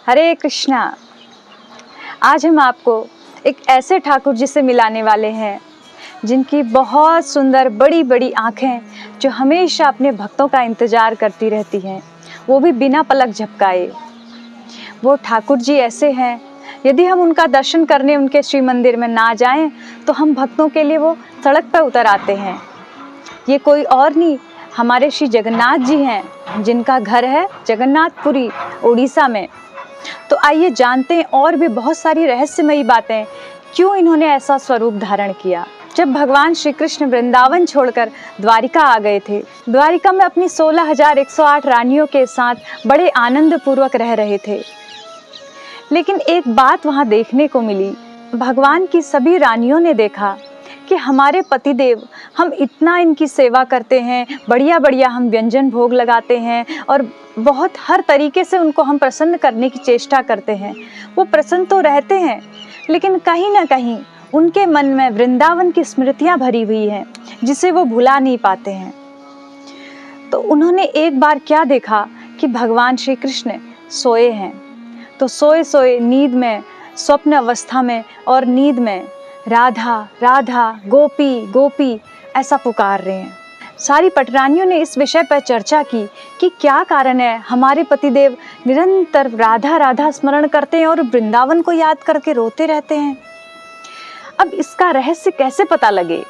हरे कृष्णा। आज हम आपको एक ऐसे ठाकुर जी से मिलाने वाले हैं जिनकी बहुत सुंदर बड़ी बड़ी आँखें जो हमेशा अपने भक्तों का इंतज़ार करती रहती हैं, वो भी बिना पलक झपकाए। वो ठाकुर जी ऐसे हैं, यदि हम उनका दर्शन करने उनके श्री मंदिर में ना जाएं तो हम भक्तों के लिए वो सड़क पर उतर आते हैं। ये कोई और नहीं, हमारे श्री जगन्नाथ जी हैं, जिनका घर है जगन्नाथपुरी उड़ीसा में। तो आइए जानते हैं और भी बहुत सारी रहस्यमयी बातें, क्यों इन्होंने ऐसा स्वरूप धारण किया। जब भगवान श्री कृष्ण वृंदावन छोड़कर द्वारिका आ गए थे, द्वारिका में अपनी 16,108 रानियों के साथ बड़े आनंद पूर्वक रह रहे थे। लेकिन एक बात वहाँ देखने को मिली। भगवान की सभी रानियों ने देखा कि हमारे पतिदेव, हम इतना इनकी सेवा करते हैं, बढ़िया बढ़िया हम व्यंजन भोग लगाते हैं और बहुत हर तरीके से उनको हम प्रसन्न करने की चेष्टा करते हैं। वो प्रसन्न तो रहते हैं, लेकिन कहीं ना कहीं उनके मन में वृंदावन की स्मृतियाँ भरी हुई हैं, जिसे वो भुला नहीं पाते हैं। तो उन्होंने एक बार क्या देखा कि भगवान श्री कृष्ण सोए हैं। तो सोए सोए नींद में, स्वप्न अवस्था में और नींद में राधा राधा गोपी गोपी ऐसा पुकार रहे हैं। सारी पटरानियों ने इस विषय पर चर्चा की कि क्या कारण है, हमारे पतिदेव निरंतर राधा राधा स्मरण करते हैं और वृंदावन को याद करके रोते रहते हैं। अब इसका रहस्य कैसे पता लगे?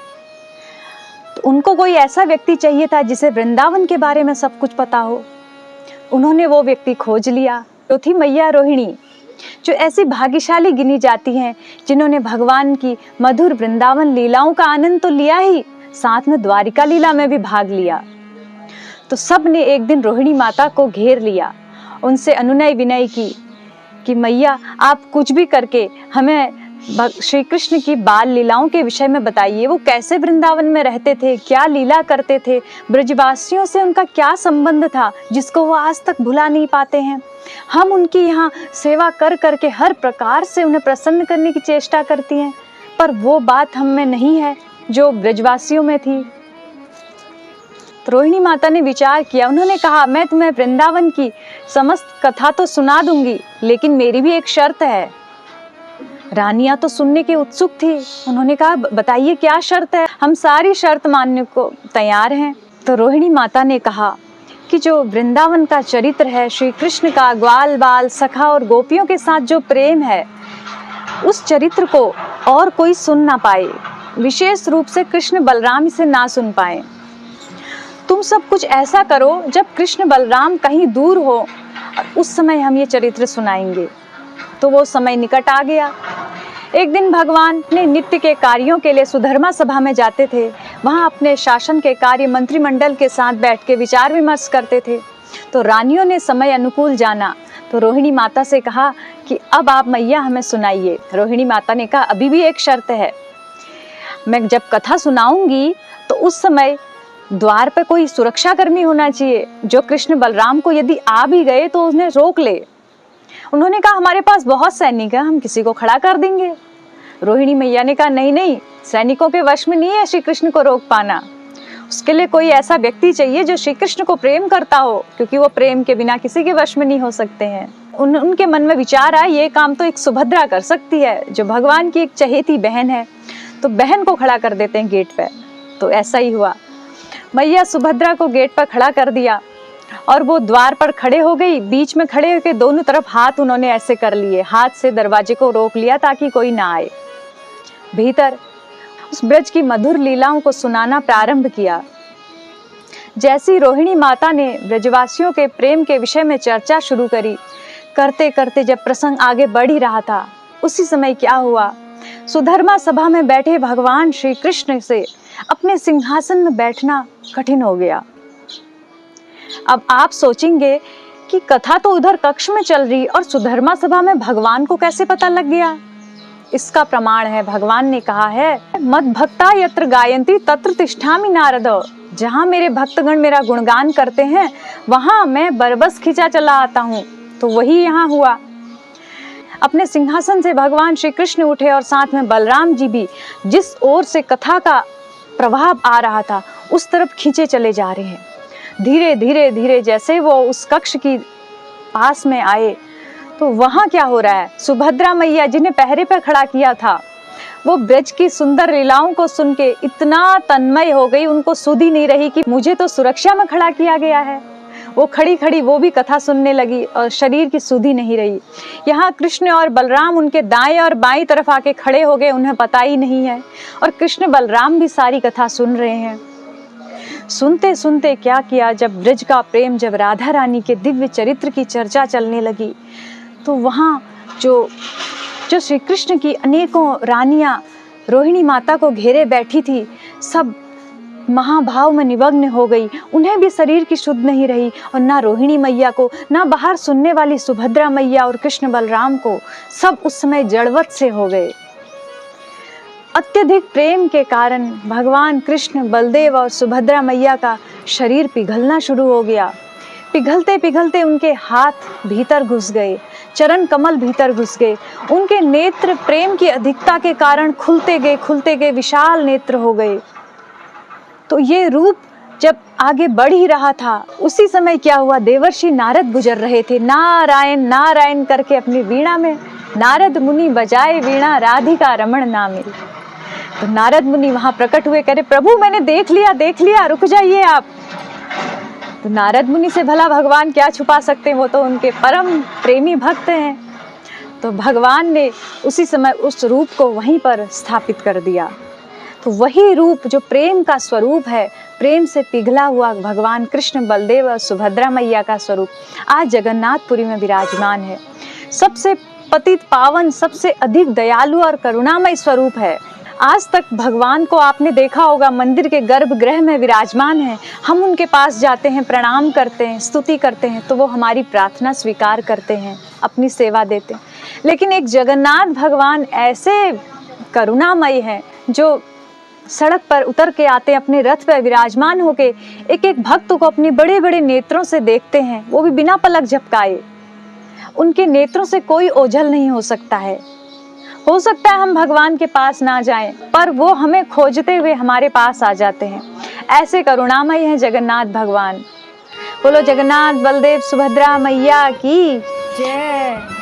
तो उनको कोई ऐसा व्यक्ति चाहिए था जिसे वृंदावन के बारे में सब कुछ पता हो। उन्होंने वो व्यक्ति खोज लिया। तो थी मैया रोहिणी, जो ऐसी भाग्यशाली गिनी जाती हैं जिन्होंने भगवान की मधुर वृंदावन लीलाओं का आनंद तो लिया ही, साथ में द्वारिका लीला में भी भाग लिया। तो सब ने एक दिन रोहिणी माता को घेर लिया, उनसे अनुनय विनय की कि मैया आप कुछ भी करके हमें श्री कृष्ण की बाल लीलाओं के विषय में बताइए। वो कैसे वृंदावन में रहते थे, क्या लीला करते थे, ब्रजवासियों से उनका क्या संबंध था जिसको वो आज तक भुला नहीं पाते हैं। हम उनकी यहाँ सेवा कर करके हर प्रकार से उन्हें प्रसन्न करने की चेष्टा करती हैं, पर वो बात हम में नहीं है जो ब्रजवासियों में थी। तो रोहिणी माता ने विचार किया। उन्होंने कहा, मैं तुम्हें वृंदावन की समस्त कथा तो सुना दूंगी, लेकिन मेरी भी एक शर्त है। रानियां तो सुनने के उत्सुक थी। उन्होंने कहा, बताइए क्या शर्त है, हम सारी शर्त मानने को तैयार हैं। तो रोहिणी माता ने कहा कि जो वृंदावन का चरित्र है, श्री कृष्ण का ग्वाल बाल सखा और गोपियों के साथ जो प्रेम है, उस चरित्र को और कोई सुन ना पाए, विशेष रूप से कृष्ण बलराम इसे ना सुन पाए। तुम सब कुछ ऐसा करो जब कृष्ण बलराम कहीं दूर हो, उस समय हम ये चरित्र सुनाएंगे। तो वो समय निकट आ गया। एक दिन भगवान अपने नित्य के कार्यों के लिए सुधर्मा सभा में जाते थे। वहाँ अपने शासन के कार्य मंत्रिमंडल के साथ बैठ के विचार विमर्श करते थे। तो रानियों ने समय अनुकूल जाना तो रोहिणी माता से कहा कि अब आप मैया हमें सुनाइए। रोहिणी माता ने कहा, अभी भी एक शर्त है, मैं जब कथा सुनाऊंगी तो उस समय द्वार पे कोई सुरक्षा कर्मी होना चाहिए, जो कृष्ण बलराम को यदि आ भी गए तो उन्हें रोक ले। उन्होंने कहा, हमारे पास बहुत सैनिक है, हम किसी को खड़ा कर देंगे। रोहिणी मैया ने कहा, नहीं नहीं, सैनिकों के वश में नहीं है श्री कृष्ण को रोक पाना। उसके लिए कोई ऐसा व्यक्ति चाहिए जो श्री कृष्ण को प्रेम करता हो, क्योंकि वो प्रेम के बिना किसी के वश में नहीं हो सकते हैं। उनके मन में विचार आया, ये काम तो एक सुभद्रा कर सकती है, जो भगवान की एक चहेती बहन है। तो बहन को खड़ा कर देते हैं गेट पे। तो ऐसा ही हुआ, मैया सुभद्रा को गेट पर खड़ा कर दिया और वो द्वार पर खड़े हो गई। बीच में खड़े होकर दोनों तरफ हाथ उन्होंने ऐसे कर लिए, हाथ से दरवाजे को रोक लिया ताकि कोई ना आए भीतर। उस ब्रज की मधुर लीलाओं को सुनाना प्रारंभ किया। जैसी रोहिणी माता ने ब्रजवासियों के प्रेम के विषय में चर्चा शुरू करी, करते करते जब प्रसंग आगे बढ़ ही रहा था, उसी समय क्या हुआ, सुधर्मा सभा में बैठे भगवान श्री कृष्ण से अपने सिंहासन में बैठना कठिन हो गया। अब आप सोचेंगे कि कथा तो उधर कक्ष में चल रही और सुधर्मा सभा में भगवान को कैसे पता लग गया? इसका प्रमाण है, भगवान ने कहा है, मद भक्ता यत्र गायन्ति तत्र तिष्ठामि नारद। जहाँ मेरे भक्तगण मेरा गुणगान करते हैं, वहाँ मैं बरबस खिंचा चला आता हूँ। तो वही यहाँ हुआ। अपने सिंहासन से भगवान श्री कृष्ण उठे और साथ में बलराम जी भी जिस ओर से कथा का प्रभाव आ रहा था उस तरफ खींचे चले जा रहे हैं। धीरे धीरे धीरे जैसे वो उस कक्ष की पास में आए तो वहाँ क्या हो रहा है, सुभद्रा मैया जिन्हें पहरे पर खड़ा किया था, वो ब्रज की सुंदर लीलाओं को सुन के इतना तन्मय हो गई, उनको सुध ही नहीं रही कि मुझे तो सुरक्षा में खड़ा किया गया है। वो खड़ी खड़ी वो भी कथा सुनने लगी और शरीर की सुध ही नहीं रही। यहाँ कृष्ण और बलराम उनके दाएं और बाईं तरफ आके खड़े हो गए, उन्हें पता ही नहीं है, और कृष्ण बलराम भी सारी कथा सुन रहे हैं। सुनते सुनते क्या किया, जब ब्रज का प्रेम, जब राधा रानी के दिव्य चरित्र की चर्चा चलने लगी, तो वहाँ जो श्री कृष्ण की अनेकों रानियां रोहिणी माता को घेरे बैठी थी, सब महाभाव में निमग्न हो गई। उन्हें भी शरीर की शुद्ध नहीं रही, और ना रोहिणी मैया को, ना बाहर सुनने वाली सुभद्रा मैया और कृष्ण बलराम को, सब उस समय जड़वत से हो गए। अत्यधिक प्रेम के कारण भगवान कृष्ण, बलदेव और सुभद्रा मैया का शरीर पिघलना शुरू हो गया। पिघलते पिघलते उनके हाथ भीतर घुस गए, चरण कमल भीतर घुस गए। उनके नेत्र प्रेम की अधिकता के कारण खुलते गए, विशाल नेत्र हो गए। तो ये रूप जब आगे बढ़ ही रहा था, उसी समय क्या हुआ, देवर्षि नारद गुजर रहे थे, नारायण नारायण करके अपनी वीणा में। नारद मुनि बजाए वीणा, राधिका रमण ना मिले। तो नारद मुनि वहां प्रकट हुए, कह रहे प्रभु मैंने देख लिया, रुक जाइए आप। तो नारद मुनि से भला भगवान क्या छुपा सकते हैं, वो तो उनके परम प्रेमी भक्त हैं। तो भगवान ने उसी समय उस रूप को वहीं पर स्थापित कर दिया। तो वही रूप जो प्रेम का स्वरूप है, प्रेम से पिघला हुआ भगवान कृष्ण, बलदेव और सुभद्रा मैया का स्वरूप आज जगन्नाथपुरी में विराजमान है। सबसे पतित पावन, सबसे अधिक दयालु और करुणामय स्वरूप है। आज तक भगवान को आपने देखा होगा, मंदिर के गर्भगृह में विराजमान है। हम उनके पास जाते हैं, प्रणाम करते हैं, स्तुति करते हैं, तो वो हमारी प्रार्थना स्वीकार करते हैं, अपनी सेवा देते हैं। लेकिन एक जगन्नाथ भगवान ऐसे करुणामय हैं, जो सड़क पर उतर के आते हैं, अपने रथ पर विराजमान होके एक एक भक्त को अपने बड़े बड़े नेत्रों से देखते हैं, वो भी बिना पलक झपकाए। उनके नेत्रों से कोई ओझल नहीं हो सकता है। हो सकता है हम भगवान के पास ना जाएं, पर वो हमें खोजते हुए हमारे पास आ जाते हैं। ऐसे करुणामय हैं जगन्नाथ भगवान। बोलो जगन्नाथ बलदेव सुभद्रा मैया की जय।